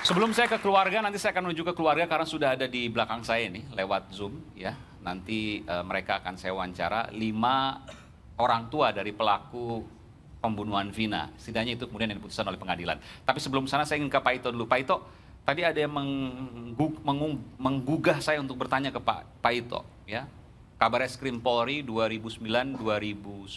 Sebelum saya ke keluarga, nanti saya akan menuju ke keluarga karena sudah ada di belakang saya nih lewat Zoom ya. Nanti mereka akan saya wawancara 5 orang tua dari pelaku pembunuhan Vina. Setidaknya itu kemudian yang diputuskan oleh pengadilan. Tapi sebelum sana saya ingin ke Pak Ito dulu. Pak Ito, tadi ada yang menggugah saya untuk bertanya ke Pak Ito ya. Kabareskrim Polri 2009-2011.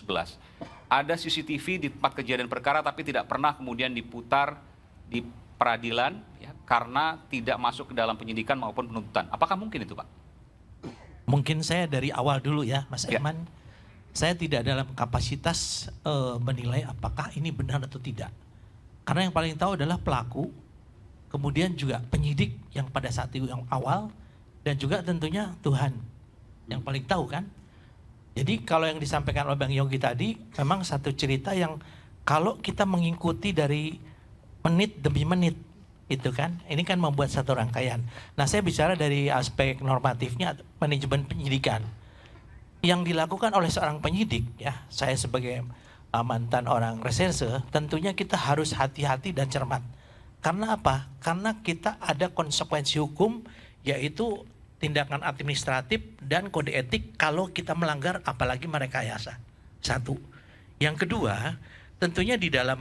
Ada CCTV di tempat kejadian perkara tapi tidak pernah kemudian diputar di peradilan ya, karena tidak masuk ke dalam penyidikan maupun penuntutan. Apakah mungkin itu, Pak? Mungkin saya dari awal dulu ya, Mas Ya. Eman. Saya tidak dalam kapasitas menilai apakah ini benar atau tidak. Karena yang paling tahu adalah pelaku, kemudian juga penyidik yang pada saat itu yang awal, dan juga tentunya Tuhan yang paling tahu kan. Jadi kalau yang disampaikan oleh Bang Yogi tadi, memang satu cerita yang kalau kita mengikuti dari menit demi menit, itu kan, ini kan membuat satu rangkaian. Nah, saya bicara dari aspek normatifnya, manajemen penyidikan yang dilakukan oleh seorang penyidik ya. Saya sebagai mantan orang reserse, tentunya kita harus hati-hati dan cermat. Karena apa? Karena kita ada konsekuensi hukum, yaitu tindakan administratif dan kode etik kalau kita melanggar, apalagi merekayasa. Satu. Yang kedua, tentunya di dalam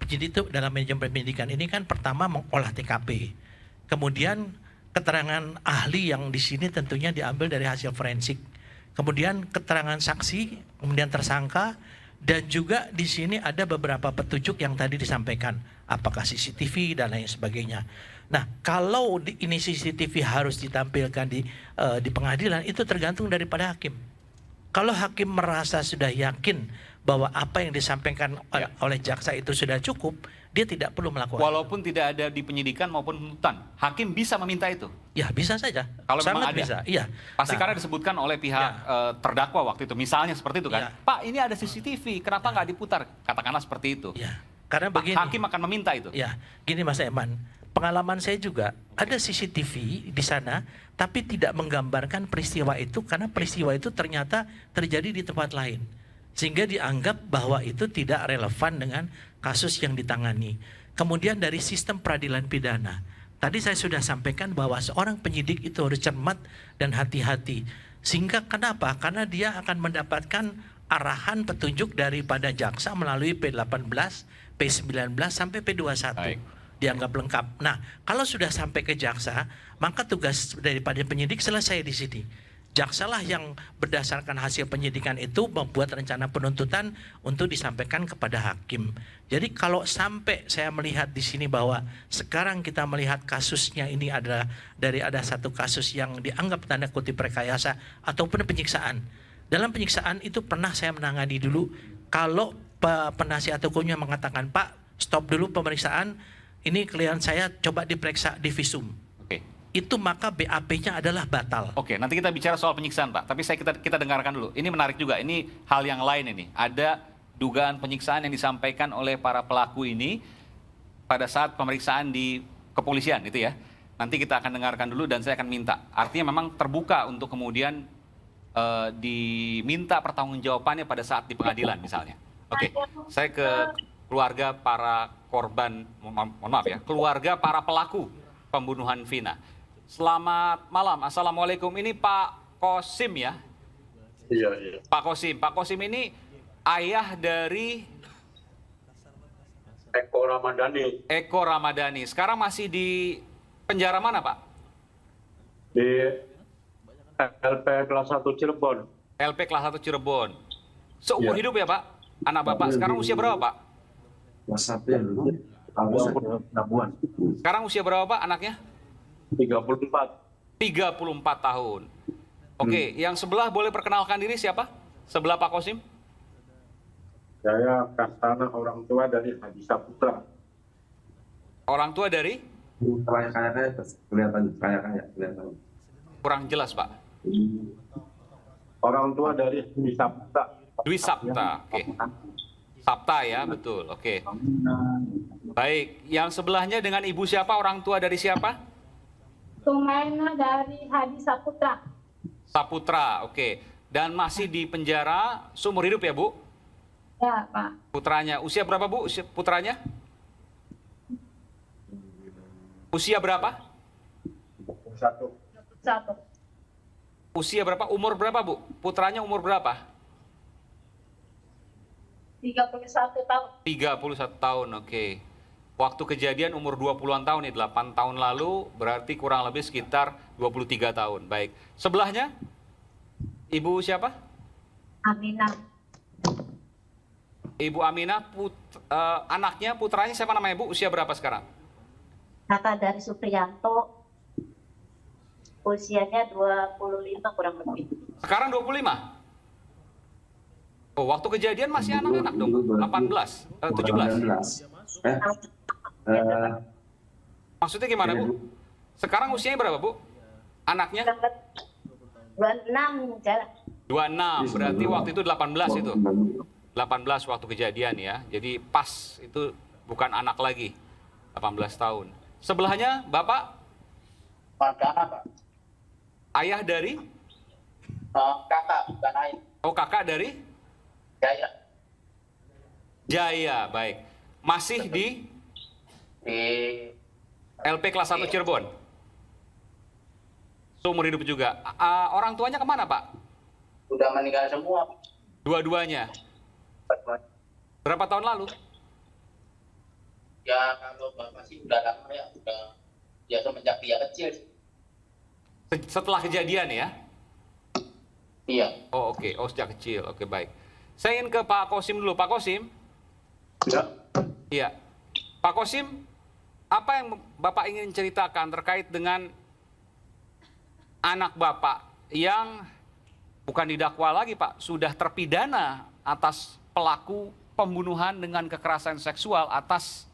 penyidik itu, dalam manajemen penyidikan ini kan pertama mengolah TKP. Kemudian keterangan ahli yang di sini tentunya diambil dari hasil forensik. Kemudian keterangan saksi, kemudian tersangka, dan juga di sini ada beberapa petunjuk yang tadi disampaikan, apakah CCTV dan lain sebagainya. Nah, kalau ini CCTV harus ditampilkan di pengadilan, itu tergantung daripada hakim. Kalau hakim merasa sudah yakin bahwa apa yang disampaikan oleh jaksa itu sudah cukup, dia tidak perlu melakukan. Walaupun tidak ada di penyidikan maupun penuntutan, hakim bisa meminta itu. Ya, bisa saja. Kalau memang sangat ada. bisa. Iya. Pasti karena disebutkan oleh pihak terdakwa waktu itu, misalnya seperti itu kan. Ya. Pak, ini ada CCTV, kenapa nggak diputar? Katakanlah seperti itu. Ya. Karena begini. Hakim akan meminta itu. Ya, gini Mas Eman. Pengalaman saya juga ada CCTV di sana, tapi tidak menggambarkan peristiwa itu karena peristiwa itu ternyata terjadi di tempat lain. Sehingga dianggap bahwa itu tidak relevan dengan kasus yang ditangani. Kemudian dari sistem peradilan pidana. Tadi saya sudah sampaikan bahwa seorang penyidik itu harus cermat dan hati-hati. Sehingga kenapa? Karena dia akan mendapatkan arahan petunjuk daripada jaksa melalui P18, P19 sampai P21. Baik. Dianggap lengkap. Nah, kalau sudah sampai ke jaksa, maka tugas daripada penyidik selesai di sini. Jaksalah yang berdasarkan hasil penyidikan itu membuat rencana penuntutan untuk disampaikan kepada hakim. Jadi kalau sampai saya melihat di sini bahwa sekarang kita melihat kasusnya ini adalah dari ada satu kasus yang dianggap tanda kutip rekayasa ataupun penyiksaan. Dalam penyiksaan itu pernah saya menangani dulu, kalau penasihat hukumnya mengatakan, Pak, stop dulu pemeriksaan, ini klien saya coba diperiksa di visum. Oke. Itu maka BAP-nya adalah batal. Oke, nanti kita bicara soal penyiksaan, Pak. Tapi kita dengarkan dulu. Ini menarik juga. Ini hal yang lain ini. Ada dugaan penyiksaan yang disampaikan oleh para pelaku ini pada saat pemeriksaan di kepolisian, itu ya. Nanti kita akan dengarkan dulu dan saya akan minta. Artinya memang terbuka untuk kemudian diminta pertanggungjawabannya pada saat di pengadilan misalnya. Oke, saya ke keluarga para korban, mohon maaf ya, keluarga para pelaku pembunuhan Vina. Selamat malam, Assalamualaikum. Ini Pak Kosim ya? Iya. Pak Kosim ini ayah dari Eko Ramadhani. Sekarang masih di penjara mana, Pak? Di LP kelas 1 Cirebon. LP kelas 1 Cirebon. Seumur hidup ya, Pak? Anak Bapak sekarang usia berapa, Pak? Sekarang usia berapa, Pak, anaknya? 34. 34 tahun. Oke, yang sebelah boleh perkenalkan diri siapa? Sebelah Pak Kosim? Saya Kastana, orang tua dari Haji Saputra. Orang tua dari? Kelihatan. Kurang jelas, Pak. Orang tua dari Dwi Saputra. Dwi Sapta, oke. Sapta ya, betul, oke. Baik, yang sebelahnya dengan ibu siapa? Orang tua dari siapa? Sumaina dari Hadi Saputra. Saputra, oke. Dan masih di penjara seumur hidup ya, Bu? Ya, Pak. Putranya, usia berapa, Bu, putranya? Usia berapa? 1. 1. Usia berapa? Umur berapa, Bu? Putranya umur berapa? 31 tahun. 31 tahun, oke. Waktu kejadian umur 20-an tahun nih, 8 tahun lalu, berarti kurang lebih sekitar 23 tahun. Baik. Sebelahnya, Ibu siapa? Aminah. Ibu Aminah, anaknya, putranya siapa namanya, Bu? Usia berapa sekarang? Kakak dari Supriyanto, usianya 25 kurang lebih. Sekarang 25? Oh, waktu kejadian masih anak-anak dong, 18, 17. Maksudnya gimana, Bu? Sekarang usianya berapa, Bu? Anaknya? 26 jalan. 26, berarti waktu itu 18 itu. 18 waktu kejadian ya. Jadi pas itu bukan anak lagi. 18 tahun. Sebelahnya Bapak? Kakak, Ayah dari? kakak bukan lain. Oh, kakak dari? Jaya Jaya, baik. Masih di di LP kelas 1 Cirebon? Seumur hidup juga. Orang tuanya kemana, Pak? udah meninggal semua. Dua-duanya. Berapa tahun lalu? Ya kalau bapak sih udah lama ya, udah ya semenjak dia kecil. Setelah kejadian ya? Iya. Oh, oke. Oh, sejak kecil. Oke, baik. Saya ingin ke Pak Kosim dulu. Pak Kosim? Ya. Iya. Pak Kosim, apa yang Bapak ingin ceritakan terkait dengan anak Bapak yang bukan didakwa lagi, Pak, sudah terpidana atas pelaku pembunuhan dengan kekerasan seksual atas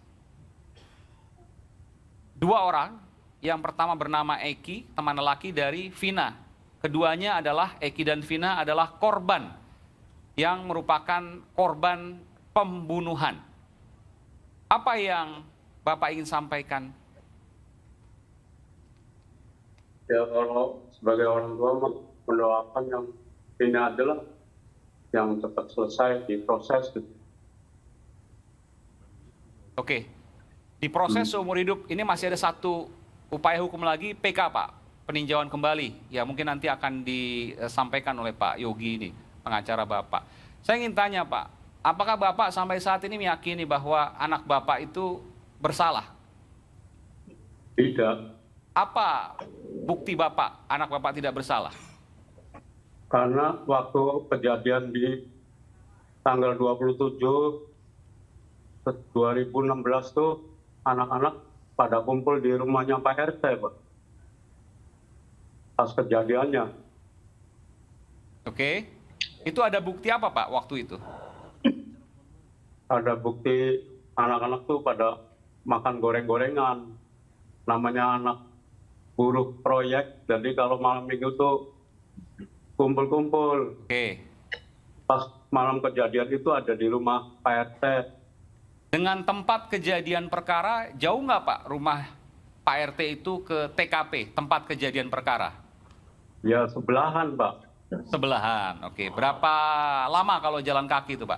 2 orang. Yang pertama bernama Eki, teman lelaki dari Vina. Keduanya adalah Eki dan Vina adalah korban yang merupakan korban pembunuhan. Apa yang Bapak ingin sampaikan? Ya kalau sebagai orang tua mendoakan yang ini adalah yang cepat selesai diproses. Oke, di proses seumur hidup ini masih ada satu upaya hukum lagi, PK, Pak, peninjauan kembali. Ya mungkin nanti akan disampaikan oleh Pak Yogi ini, pengacara Bapak. Saya ingin tanya, Pak, apakah Bapak sampai saat ini meyakini bahwa anak Bapak itu bersalah? Tidak. Apa bukti Bapak, anak Bapak tidak bersalah? Karena waktu kejadian di tanggal 27 2016 tuh anak-anak pada kumpul di rumahnya Pak RT, Pak. Pas kejadiannya. Oke, itu ada bukti apa, Pak, waktu itu? Ada bukti anak-anak tuh pada makan goreng-gorengan. Namanya anak buruh proyek, jadi kalau malam minggu tuh kumpul-kumpul. Oke. Pas malam kejadian itu ada di rumah Pak RT. Dengan tempat kejadian perkara, jauh nggak, Pak, rumah Pak RT itu ke TKP, tempat kejadian perkara? Ya sebelahan, Pak. Sebelahan, oke. Berapa lama kalau jalan kaki itu, Pak?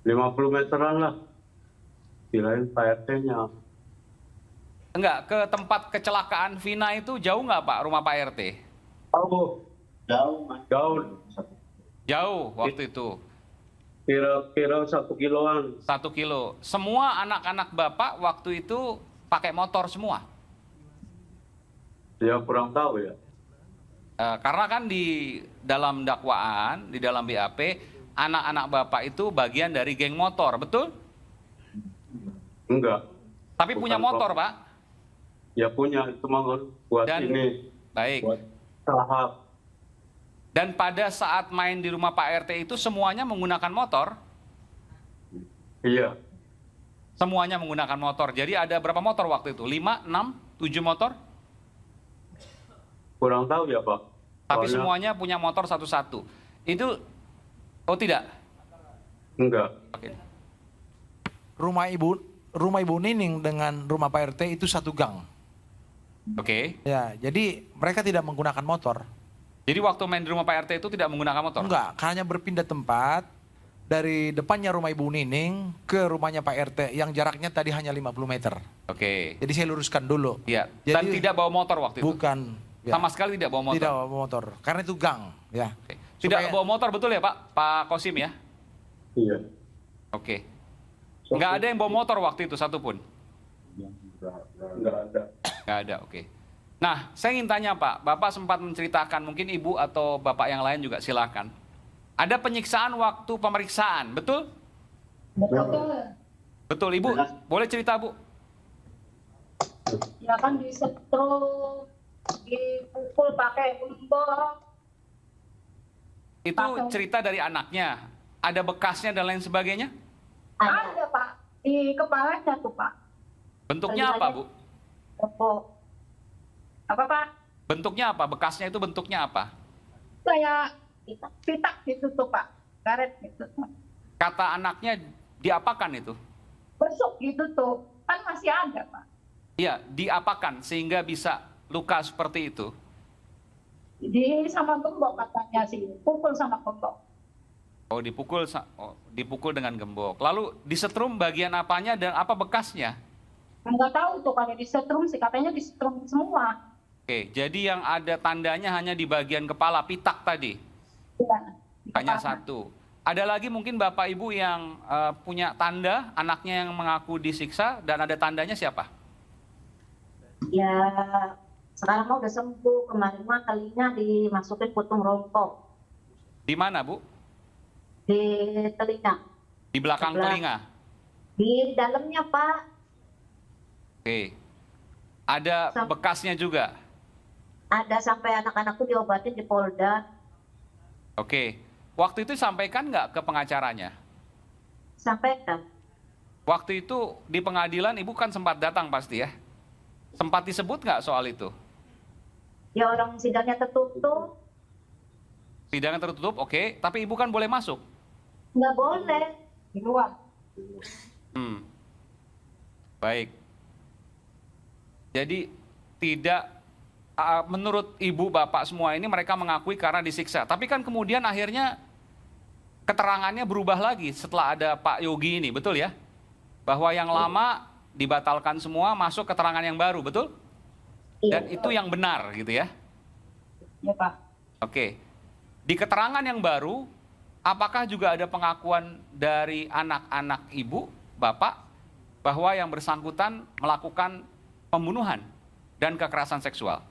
50 meteran lah. Kirain Pak RT-nya. Enggak, ke tempat kecelakaan Vina itu jauh nggak, Pak, rumah Pak RT? Oh, Jauh, Mas. jauh. Jauh waktu itu, Kira-kira 1 kiloan. 1 kilo. Semua anak-anak Bapak waktu itu pakai motor semua? Ya kurang tahu ya. Karena kan di dalam dakwaan, di dalam BAP, anak-anak Bapak itu bagian dari geng motor, betul? Enggak. Tapi punya Bukan motor, kelompok. Pak? Ya punya, itu mah buat Dan- ini. Baik. Buat tahap. Dan pada saat main di rumah Pak RT itu semuanya menggunakan motor? Iya. Semuanya menggunakan motor. Jadi ada berapa motor waktu itu? 5, 6, 7 motor? Kurang tahu ya, Pak. Tapi Soalnya semuanya punya motor satu-satu. Itu, oh tidak? enggak. Oke. Rumah Ibu Nining dengan rumah Pak RT itu satu gang. Oke. Ya, jadi mereka tidak menggunakan motor. Jadi waktu main di rumah Pak RT itu tidak menggunakan motor? Enggak, hanya berpindah tempat dari depannya rumah Ibu Nining ke rumahnya Pak RT yang jaraknya tadi hanya 50 meter. Oke. Jadi saya luruskan dulu. Iya. Dan Jadi- tidak bawa motor waktu itu. Bukan. Ya. Sama sekali tidak bawa motor. Tidak bawa motor. Karena itu gang. Ya. Oke. Tidak Supaya- bawa motor betul ya Pak Kosim ya? Iya. Oke. Nggak ada yang bawa motor waktu itu satupun? Nggak ada. Nggak ada, oke. Nah, saya ingin tanya Pak, Bapak sempat menceritakan, mungkin Ibu atau Bapak yang lain juga silakan. Ada penyiksaan waktu pemeriksaan, betul? Betul. Betul, Ibu. Boleh cerita, Bu? Ya kan disetrum, dipukul pakai gembok. Itu cerita dari anaknya. Ada bekasnya dan lain sebagainya? Ada Pak, di kepalanya tuh Pak. Bentuknya apa, Bu? Gembok. Apa Pak? Bentuknya apa? Bekasnya itu bentuknya apa? Kayak pitak gitu tuh Pak, karet gitu. Kata anaknya diapakan itu? Besok gitu tuh, kan masih ada Pak. Iya, diapakan sehingga bisa luka seperti itu? Di sama gembok katanya sih, pukul sama gembok. Oh, dipukul dengan gembok. Lalu disetrum bagian apanya dan apa bekasnya? Nggak tahu tuh kalau disetrum sih, katanya disetrum semua. Oke, jadi yang ada tandanya hanya di bagian kepala, pitak tadi. Ya, di Hanya kepala. satu. Ada lagi mungkin Bapak Ibu yang punya tanda, anaknya yang mengaku disiksa, dan ada tandanya siapa? Ya, sekarang mah udah sembuh. Kemarin mah kalinya dimasukin putung rongkok Di mana, Bu? di telinga. Di belakang Sebelah. telinga. Di dalamnya, Pak. Oke. Ada bekasnya juga. Ada sampai anak-anakku diobatin di Polda. Oke. Waktu itu sampaikan nggak ke pengacaranya? Sampaikan. Waktu itu di pengadilan Ibu kan sempat datang pasti ya? Sempat disebut nggak soal itu? Ya orang sidangnya tertutup. Sidangnya tertutup, oke. Tapi Ibu kan boleh masuk. Nggak boleh. Di luar. Baik. Jadi tidak menurut ibu bapak semua ini mereka mengakui karena disiksa. Tapi kan kemudian akhirnya keterangannya berubah lagi setelah ada Pak Yogi ini, betul ya? Bahwa yang lama dibatalkan semua, masuk keterangan yang baru, betul? Dan Iya. itu yang benar gitu ya? Ya Pak. Oke. Di keterangan yang baru, apakah juga ada pengakuan dari anak-anak ibu, bapak, bahwa yang bersangkutan melakukan pembunuhan dan kekerasan seksual?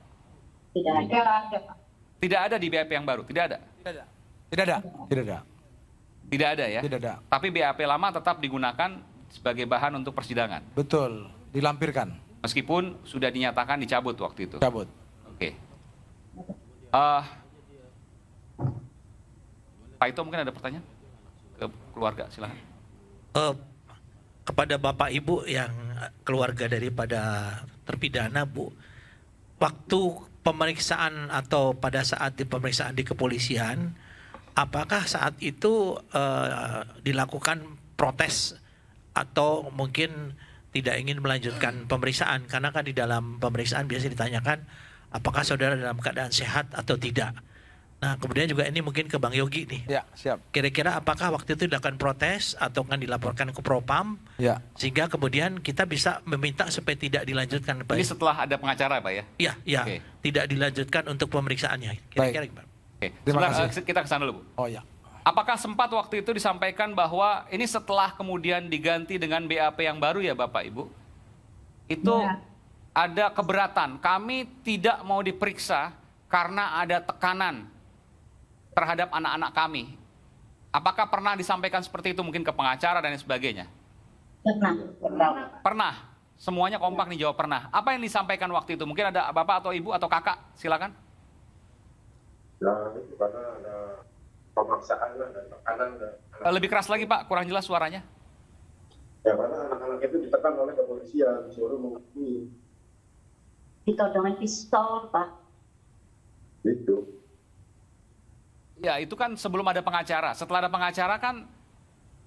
Tidak ada. Tidak ada Pak. Tidak ada di BAP yang baru, tidak ada? Tidak ada. Tidak ada. Tidak ada. Tidak ada ya? Tidak ada. Tapi BAP lama tetap digunakan sebagai bahan untuk persidangan, Betul. Dilampirkan. meskipun sudah dinyatakan dicabut waktu itu. Cabut. Oke. Pak Ito mungkin ada pertanyaan ke keluarga, silakan. Kepada Bapak Ibu yang keluarga daripada terpidana, Bu, waktu pemeriksaan atau pada saat di pemeriksaan di kepolisian, apakah saat itu dilakukan protes atau mungkin tidak ingin melanjutkan pemeriksaan? Karena kan di dalam pemeriksaan biasa ditanyakan apakah saudara dalam keadaan sehat atau tidak. Nah, kemudian juga ini mungkin ke Bang Yogi nih. Ya, siap. Kira-kira apakah waktu itu dilakukan protes atau kan dilaporkan ke Propam Ya. sehingga kemudian kita bisa meminta supaya tidak dilanjutkan, Pak? Ini setelah ada pengacara, Pak ya? Iya, iya, Oke. tidak dilanjutkan untuk pemeriksaannya. Kira-kira gimana? Oke. Terima Sebentar, kasih. kita ke sana dulu, Bu. Oh ya. Apakah sempat waktu itu disampaikan bahwa ini setelah kemudian diganti dengan BAP yang baru ya Bapak Ibu? Itu Ya. ada keberatan, kami tidak mau diperiksa karena ada tekanan terhadap anak-anak kami. Apakah pernah disampaikan seperti itu mungkin ke pengacara dan lain sebagainya? Pernah. Pernah. Semuanya kompak nih jawab pernah. Apa yang disampaikan waktu itu? Mungkin ada Bapak atau Ibu atau Kakak, silakan. Ya, itu karena ada pemaksaan lah, dan tekanan. Lebih keras lagi Pak, kurang jelas suaranya. Ya, karena anak-anak itu ditekan oleh kepolisian, disuruh mengakui. Ditodongin pistol, Pak. Gitu. Ya itu kan sebelum ada pengacara. Setelah ada pengacara kan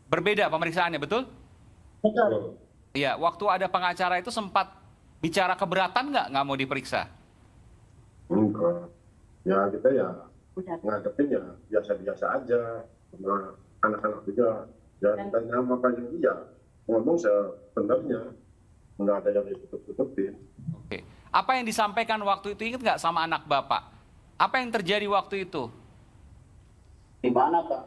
berbeda pemeriksaannya, betul? Betul. Iya, waktu ada pengacara itu sempat bicara keberatan nggak mau diperiksa? Enggak. Ya, kita ya Udah. ngadepin ya biasa-biasa aja. Karena anak-anak juga. Ya ditanya makanya dia ngomong sebenarnya nggak ada yang ditutup-tutupin. Oke. Apa yang disampaikan waktu itu, ingat nggak sama anak Bapak? Apa yang terjadi waktu itu? Di mana, Pak?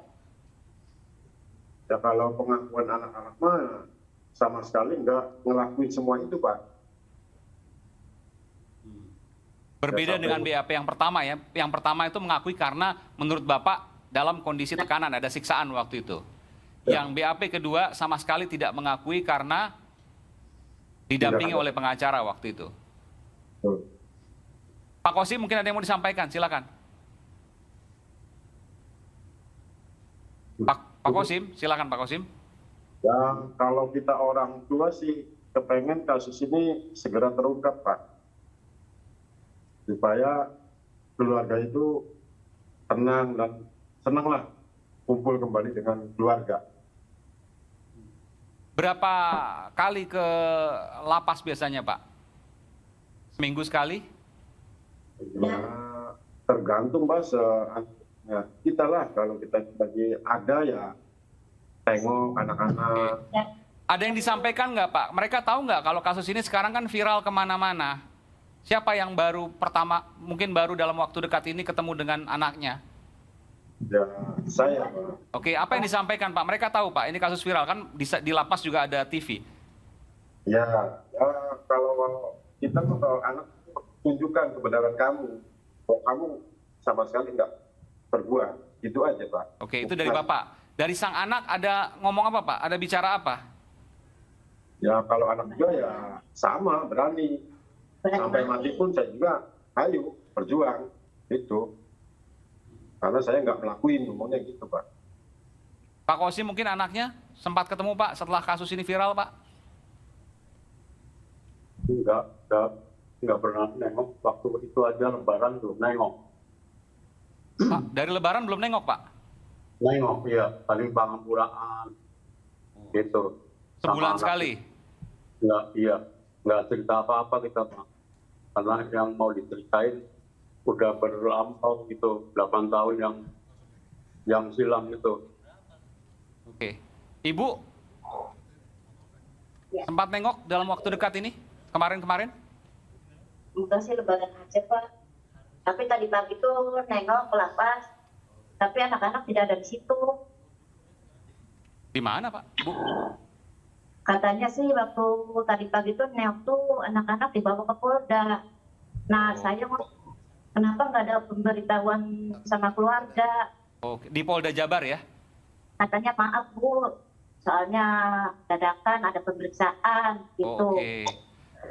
Ya kalau pengakuan anak-anak mah sama sekali nggak ngelakuin semua itu, Pak. Berbeda Ya, dengan BAP yang pertama ya. Yang pertama itu mengakui karena menurut Bapak dalam kondisi tekanan, ada siksaan waktu itu. Ya. Yang BAP kedua sama sekali tidak mengakui karena didampingi Tidak ada. oleh pengacara waktu itu. Hmm. Pak Kosim mungkin ada yang mau disampaikan, silakan. Pak Kosim, silakan Pak Kosim. Ya kalau kita orang tua sih kepengen kasus ini segera terungkap, Pak. Supaya keluarga itu tenang dan senanglah kumpul kembali dengan keluarga. Berapa kali ke lapas biasanya Pak? Seminggu sekali? Ya tergantung, Pak. Ya, kita lah kalau kita lagi ada ya tengok anak-anak. Ada yang disampaikan nggak Pak? Mereka tahu nggak kalau kasus ini sekarang kan viral kemana-mana? Siapa yang baru pertama, mungkin baru dalam waktu dekat ini ketemu dengan anaknya? Ya saya, Pak. Oke, apa yang disampaikan Pak? Mereka tahu Pak, ini kasus viral kan di lapas juga ada TV. Ya, kalau kita tuh kalau anak tunjukkan kebenaran kamu, kok kamu sama sekali nggak berbuat, itu aja, Pak. Oke, itu dari Bapak. Dari sang anak ada ngomong apa Pak? Ada bicara apa? Ya kalau anak juga ya sama, berani. Sampai mati pun saya juga, ayo berjuang, itu. Karena saya nggak melakuin, ngomongnya gitu, Pak. Pak Kosim mungkin anaknya sempat ketemu Pak setelah kasus ini viral Pak? Nggak pernah nengok. Waktu itu aja Lebaran belum nengok. Pak, dari Lebaran belum nengok Pak? Nengok, ya paling pengampuraan, gitu. Sebulan Sama anak. sekali? Nggak cerita apa-apa kita, Pak. Karena yang mau diceritain udah berlampau gitu, 8 tahun yang silam gitu. Oke. Ibu Ya. sempat nengok dalam waktu dekat ini? Kemarin-kemarin? Enggak sih, lebaran aja, Pak. Tapi tadi pagi tuh nengok ke lapas, tapi anak-anak tidak ada di situ. Di mana Pak? Bu? Katanya sih waktu tadi pagi tuh nengok tuh anak-anak dibawa ke Polda. Nah, saya mau kenapa nggak ada pemberitahuan sama keluarga? Oke. Di Polda Jabar ya? Katanya maaf Bu, soalnya dadakan ada pemeriksaan gitu. Oke.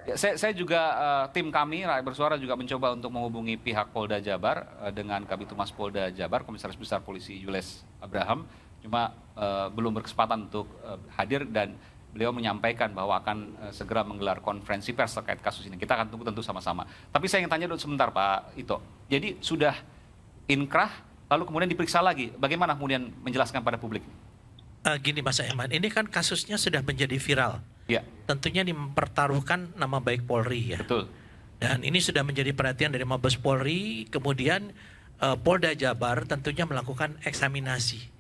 Ya, saya juga tim kami Rakyat Bersuara juga mencoba untuk menghubungi pihak Polda Jabar dengan Kabitumas Polda Jabar, Komisaris Besar Polisi Jules Abraham, cuma belum berkesempatan untuk hadir dan beliau menyampaikan bahwa akan segera menggelar konferensi pers terkait kasus ini. Kita akan tunggu tentu sama-sama. Tapi saya ingin tanya dulu sebentar Pak Ito. Jadi sudah inkrah lalu kemudian diperiksa lagi. Bagaimana kemudian menjelaskan pada publik? Gini Mas Aiman, ini kan kasusnya sudah menjadi viral. Ya, Tentunya mempertaruhkan nama baik Polri ya. betul. Dan ini sudah menjadi perhatian dari Mabes Polri, kemudian Polda Jabar tentunya melakukan eksaminasi.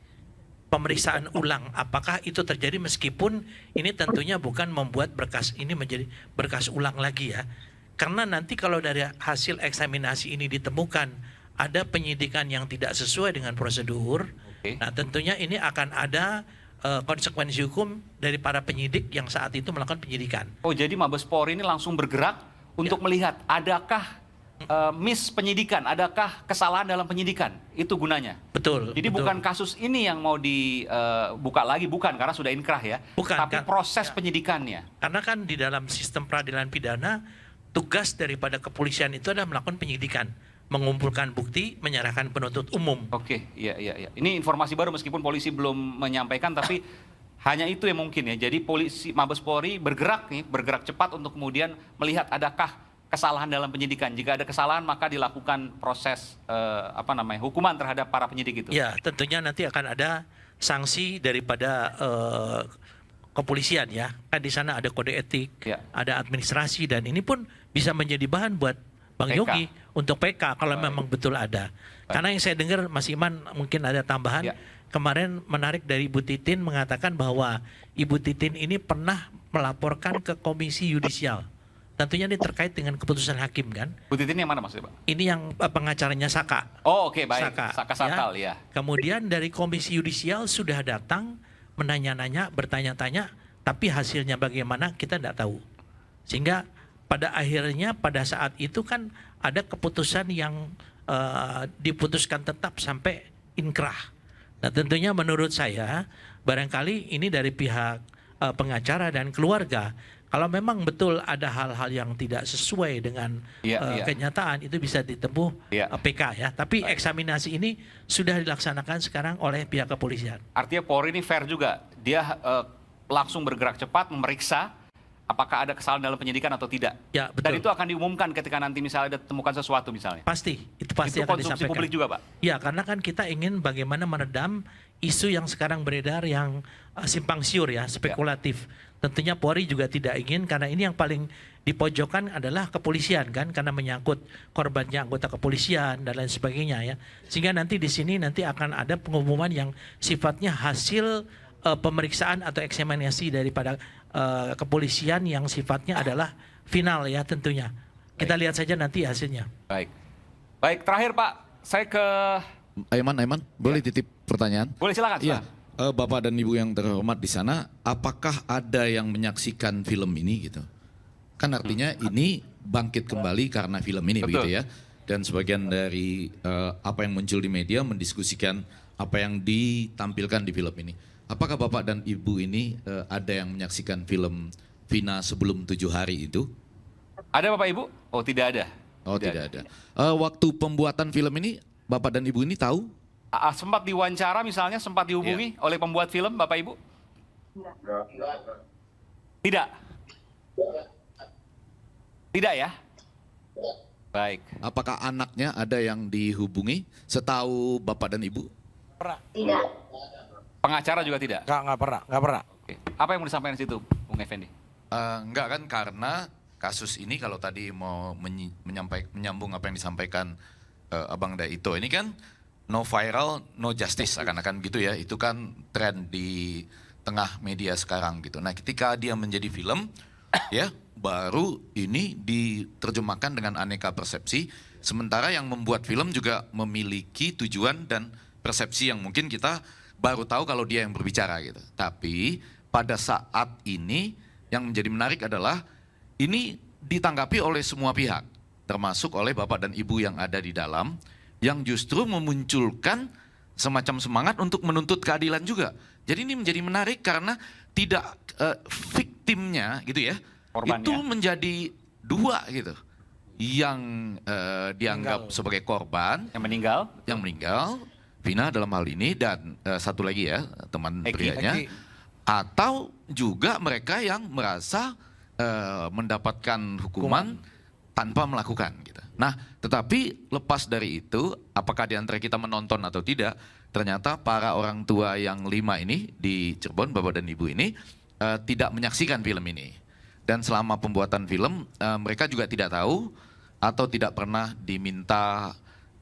Pemeriksaan ulang, apakah itu terjadi meskipun ini tentunya bukan membuat berkas ini menjadi berkas ulang lagi ya. Karena nanti kalau dari hasil eksaminasi ini ditemukan ada penyidikan yang tidak sesuai dengan prosedur, Oke. nah tentunya ini akan ada konsekuensi hukum dari para penyidik yang saat itu melakukan penyidikan. Oh, jadi Mabes Polri ini langsung bergerak untuk melihat adakah miss penyidikan, adakah kesalahan dalam penyidikan. Itu gunanya. Betul. Jadi betul. bukan kasus ini yang mau dibuka lagi, bukan, karena sudah inkrah ya. Bukan, Tapi kan. proses Ya. penyidikannya. Karena kan di dalam sistem peradilan pidana, tugas daripada kepolisian itu adalah melakukan penyidikan, mengumpulkan bukti, menyerahkan penuntut umum. Oke, iya. Ini informasi baru meskipun polisi belum menyampaikan, tapi hanya itu yang mungkin ya. Jadi polisi Mabes Polri bergerak cepat untuk kemudian melihat adakah kesalahan dalam penyidikan. Jika ada kesalahan maka dilakukan proses hukuman terhadap para penyidik itu. Ya, tentunya nanti akan ada sanksi daripada kepolisian ya. Kan di sana ada kode etik, Ya. ada administrasi, dan ini pun bisa menjadi bahan buat Bang PK. Yogi untuk PK kalau memang betul ada. Karena yang saya dengar Mas Iman mungkin ada tambahan. Ya. Kemarin menarik dari Ibu Titin mengatakan bahwa Ibu Titin ini pernah melaporkan ke Komisi Yudisial. Tentunya ini terkait dengan keputusan hakim kan. Bu Titin yang mana maksudnya, Pak? Ini yang pengacaranya Saka. Oh, oke, baik. Saka, Saka ya. Satal, ya. Kemudian dari Komisi Yudisial sudah datang menanya-nanya, bertanya-tanya, tapi hasilnya bagaimana kita tidak tahu. Sehingga pada akhirnya pada saat itu kan ada keputusan yang diputuskan tetap sampai inkrah. Nah tentunya menurut saya barangkali ini dari pihak pengacara dan keluarga. Kalau memang betul ada hal-hal yang tidak sesuai dengan Iya. kenyataan itu bisa ditempuh Iya. PK ya. Tapi eksaminasi ini sudah dilaksanakan sekarang oleh pihak kepolisian. Artinya Polri ini fair juga. Dia langsung bergerak cepat memeriksa apakah ada kesalahan dalam penyidikan atau tidak. Ya, betul. Dan itu akan diumumkan ketika nanti misalnya ada temukan sesuatu misalnya. Pasti, itu pasti Itu akan konsumsi disampaikan. publik juga, Pak? Ya, karena kan kita ingin bagaimana meredam isu yang sekarang beredar yang simpang siur ya, spekulatif. Tentunya Polri juga tidak ingin karena ini yang paling dipojokkan adalah kepolisian kan, karena menyangkut korbannya anggota kepolisian dan lain sebagainya ya. Sehingga nanti di sini nanti akan ada pengumuman yang sifatnya hasil pemeriksaan atau eksaminasi daripada kepolisian yang sifatnya adalah final ya tentunya. Kita lihat saja nanti hasilnya. Baik. Baik, terakhir Pak, saya ke... Aiman, boleh titip pertanyaan? Boleh silakan. Iya, Bapak dan Ibu yang terhormat di sana, apakah ada yang menyaksikan film ini gitu? Kan artinya ini bangkit kembali karena film ini. Betul. Begitu ya. Dan sebagian dari apa yang muncul di media mendiskusikan apa yang ditampilkan di film ini. Apakah Bapak dan Ibu ini ada yang menyaksikan film Vina sebelum 7 hari itu? Ada Bapak Ibu? Oh, tidak ada. Oh, tidak ada. Waktu pembuatan film ini Bapak dan Ibu ini tahu? Sempat diwawancara misalnya, sempat dihubungi oleh pembuat film Bapak Ibu? Tidak. Tidak ya? Baik. Apakah anaknya ada yang dihubungi setahu Bapak dan Ibu? Pernah. Tidak. Pengacara juga tidak? Nggak pernah. Oke. Apa yang mau disampaikan di situ, Bung Effendi? Enggak kan, karena kasus ini kalau tadi mau menyambung apa yang disampaikan Abang Daito, ini kan no viral, no justice, akan gitu ya. Itu kan tren di tengah media sekarang gitu. Nah ketika dia menjadi film, ya baru ini diterjemahkan dengan aneka persepsi. Sementara yang membuat film juga memiliki tujuan dan persepsi yang mungkin kita baru tahu kalau dia yang berbicara gitu. Tapi pada saat ini yang menjadi menarik adalah ini ditanggapi oleh semua pihak, termasuk oleh Bapak dan Ibu yang ada di dalam, yang justru memunculkan semacam semangat untuk menuntut keadilan juga. Jadi ini menjadi menarik karena tidak victimnya gitu ya, Korbannya. itu menjadi dua gitu, yang dianggap sebagai korban, Yang meninggal? yang meninggal, Vina dalam hal ini, dan satu lagi ya teman Eki. prianya, atau juga mereka yang merasa mendapatkan hukuman tanpa melakukan gitu. Nah, tetapi lepas dari itu, apakah di antara kita menonton atau tidak, ternyata para orang tua yang 5 ini di Cirebon, Bapak dan Ibu ini tidak menyaksikan film ini. Dan selama pembuatan film, mereka juga tidak tahu atau tidak pernah diminta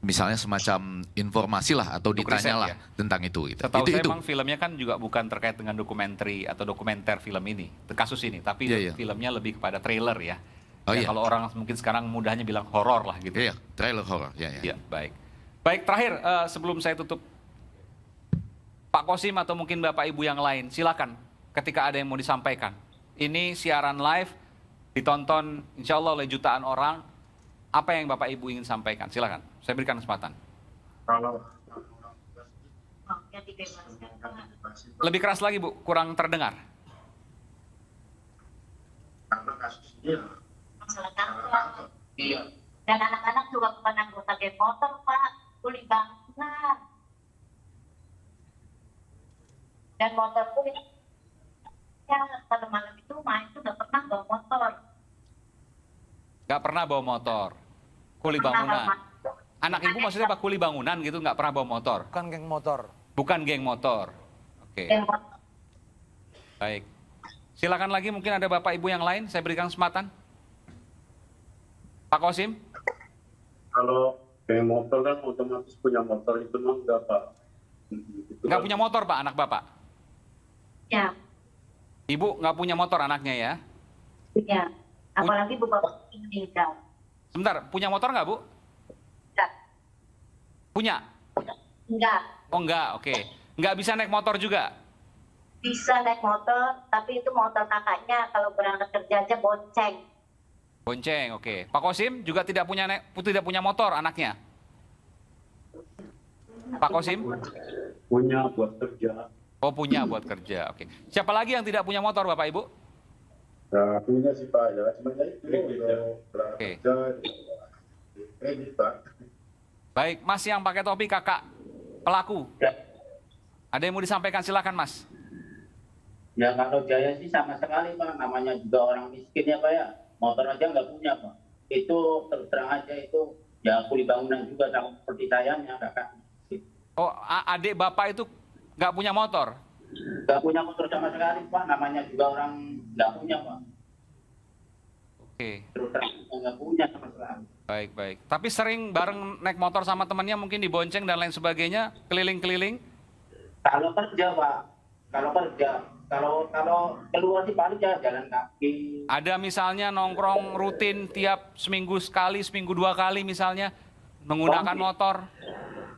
misalnya semacam informasi lah atau Untuk ditanya riset, lah ya? tentang itu gitu. Setahu saya itu. memang filmnya kan juga bukan terkait dengan dokumenter atau dokumenter film ini, kasus ini, tapi Iya, iya. filmnya lebih kepada trailer ya. Oh, Ya, iya. Kalau orang mungkin sekarang mudahnya bilang horor lah gitu. Iya, trailer horror. Iya, baik. Baik, terakhir sebelum saya tutup, Pak Kosim atau mungkin Bapak Ibu yang lain, silakan ketika ada yang mau disampaikan. Ini siaran live, ditonton insya Allah oleh jutaan orang. Apa yang Bapak Ibu ingin sampaikan? Silakan, saya berikan kesempatan. Kalau Maunya dibebaskan, Pak. Lebih keras lagi Bu, kurang terdengar. karena kasus ini Masalah tangkap. Iya. Dan anak-anak juga bukan anggota geng motor, Pak. Kuli bangunan. Dan motor pun ya kalau malam itu main itu nggak pernah bawa motor. Nggak pernah bawa motor, kuli bangunan. Anak Ibu maksudnya Pak kuli bangunan gitu, nggak pernah bawa motor? Bukan geng motor. Bukan geng motor. Oke, Geng motor. baik. Silakan lagi, mungkin ada Bapak Ibu yang lain, saya berikan kesempatan. Pak Kosim? kalau kayak motor kan otomatis punya motor itu mah enggak Pak. Itu Nggak kan- punya motor Pak anak Bapak? Ya, Ibu nggak punya motor anaknya ya? punya. Apalagi bu bapak meninggal. Sebentar, punya motor nggak Bu? Enggak, Punya? enggak. Oh enggak, oke. Nggak bisa naik motor juga? Bisa naik motor, tapi itu motor kakaknya kalau berangkat kerja aja bonceng. Bonceng, oke. Pak Kosim juga tidak punya motor anaknya? Pak Kosim? punya buat kerja. Oh punya buat kerja, oke. Siapa lagi yang tidak punya motor Bapak Ibu? Nah, punya sih Pak, ya sebenarnya itu berangkat Oke. kerja, kredit Pak. Baik, Mas yang pakai topi kakak pelaku. Ada yang mau disampaikan, silakan Mas. Ya kalau Jaya sih sama sekali Pak, namanya juga orang miskin ya Pak ya, motor aja nggak punya Pak. Itu terus terang aja itu ya kuli bangunan juga sama seperti sayanya kakak. Oh adik Bapak itu nggak punya motor? Nggak punya motor sama sekali Pak, namanya juga orang nggak punya Pak. Oke, Terus terang nggak punya sama sekali. baik. Tapi sering bareng naik motor sama temannya mungkin dibonceng dan lain sebagainya, keliling-keliling? Kalau kerja Pak, kalau keluar sih paling jalan kaki. Ada misalnya nongkrong rutin tiap seminggu sekali, seminggu 2 kali misalnya, menggunakan motor?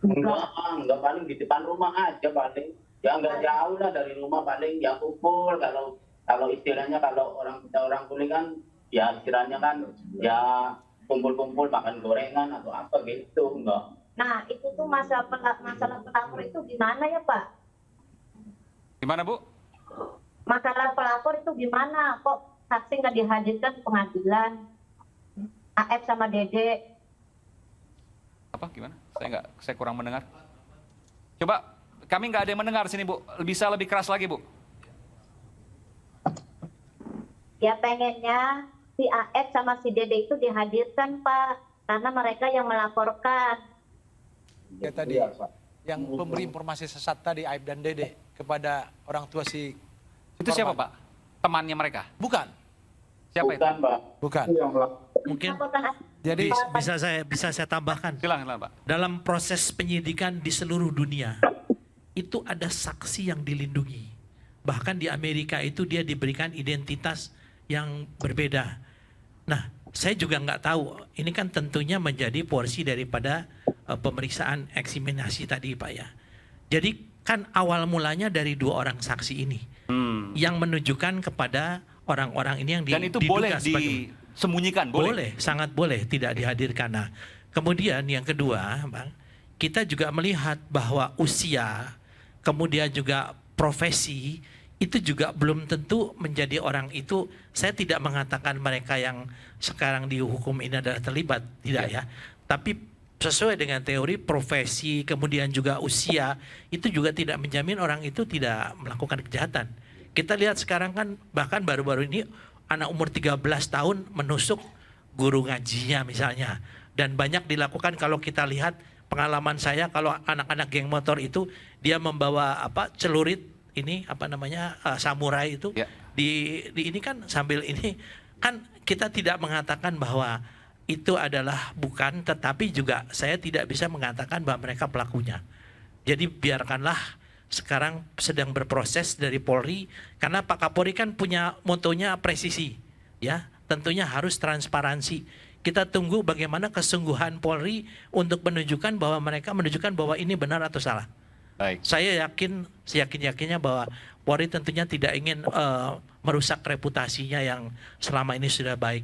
Enggak paling di depan rumah aja paling. Ya nggak jauh lah dari rumah paling ya kumpul kalau istilahnya kalau orang kuliah kan ya istilahnya kan ya kumpul-kumpul makan gorengan atau apa gitu enggak. Nah, itu tuh masalah pelapor itu gimana ya Pak? Gimana Bu? Masalah pelapor itu gimana? Kok saksi nggak dihadirkan ke pengadilan? AF sama Dede. Apa gimana? Saya kurang mendengar. Coba kami nggak ada yang mendengar sini Bu. Bisa lebih keras lagi Bu. Ya pengennya si AF sama si Dede itu dihadirkan Pak, karena mereka yang melaporkan. Ya tadi yang pemberi informasi sesat tadi Aib dan Dede kepada orang tua si Itu siapa Pak? Temannya mereka? Bukan. Siapa itu? Bukan Pak. Bukan. Itu yang melakukan. Mungkin Jadi bisa saya tambahkan. Silakan Pak. Dalam proses penyidikan di seluruh dunia, itu ada saksi yang dilindungi. Bahkan di Amerika itu dia diberikan identitas yang berbeda. Nah, saya juga nggak tahu. Ini kan tentunya menjadi porsi daripada pemeriksaan eksaminasi tadi, Pak ya. Jadi kan awal mulanya dari 2 orang saksi ini yang menunjukkan kepada orang-orang ini yang Dan itu boleh disembunyikan? boleh, sangat boleh tidak dihadirkan. Nah, kemudian yang kedua, Bang, kita juga melihat bahwa usia, kemudian juga profesi, itu juga belum tentu menjadi orang itu. Saya tidak mengatakan mereka yang sekarang dihukum ini adalah terlibat, tidak ya. Tapi sesuai dengan teori profesi, kemudian juga usia, itu juga tidak menjamin orang itu tidak melakukan kejahatan. Kita lihat sekarang kan bahkan baru-baru ini anak umur 13 tahun menusuk guru ngajinya misalnya. Dan banyak dilakukan kalau kita lihat pengalaman saya kalau anak-anak geng motor itu dia membawa celurit ini samurai itu Ya. di ini kan sambil ini kan kita tidak mengatakan bahwa itu adalah bukan, tetapi juga saya tidak bisa mengatakan bahwa mereka pelakunya. Jadi biarkanlah sekarang sedang berproses dari Polri, karena Pak Kapolri kan punya motonya presisi, ya tentunya harus transparansi. Kita tunggu bagaimana kesungguhan Polri untuk menunjukkan bahwa ini benar atau salah. Baik. Saya yakinnya bahwa Polri tentunya tidak ingin merusak reputasinya yang selama ini sudah baik.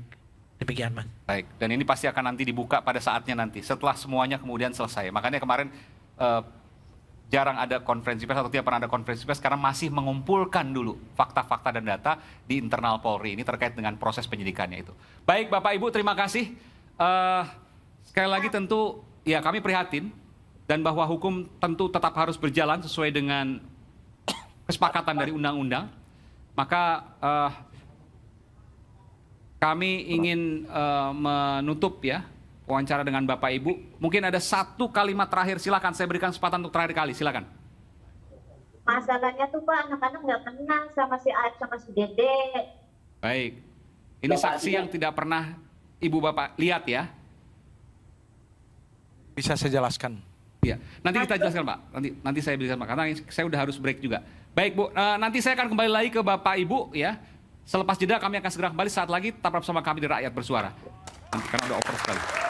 Demikian, Mas. Baik, dan ini pasti akan nanti dibuka pada saatnya nanti, setelah semuanya kemudian selesai. Makanya kemarin jarang ada konferensi pers atau tidak pernah ada konferensi pers karena masih mengumpulkan dulu fakta-fakta dan data di internal Polri ini terkait dengan proses penyidikannya itu. Baik Bapak Ibu, terima kasih. Sekali lagi tentu ya kami prihatin dan bahwa hukum tentu tetap harus berjalan sesuai dengan kesepakatan dari undang-undang. Maka kami ingin menutup ya wawancara dengan Bapak Ibu. Mungkin ada 1 kalimat terakhir, silakan saya berikan kesempatan untuk terakhir kali, silakan. Masalahnya tuh Pak, anak-anak nggak kenal sama si Aib sama si Dede. Baik, ini saksi yang tidak pernah Ibu Bapak lihat ya? Bisa saya jelaskan. Iya, nanti kita jelaskan Pak. Nanti saya jelaskan Pak, karena saya udah harus break juga. Baik Bu, nanti saya akan kembali lagi ke Bapak Ibu ya. Selepas jeda kami akan segera kembali saat lagi tetap bersama kami di Rakyat Bersuara. Nanti karena udah over sekali.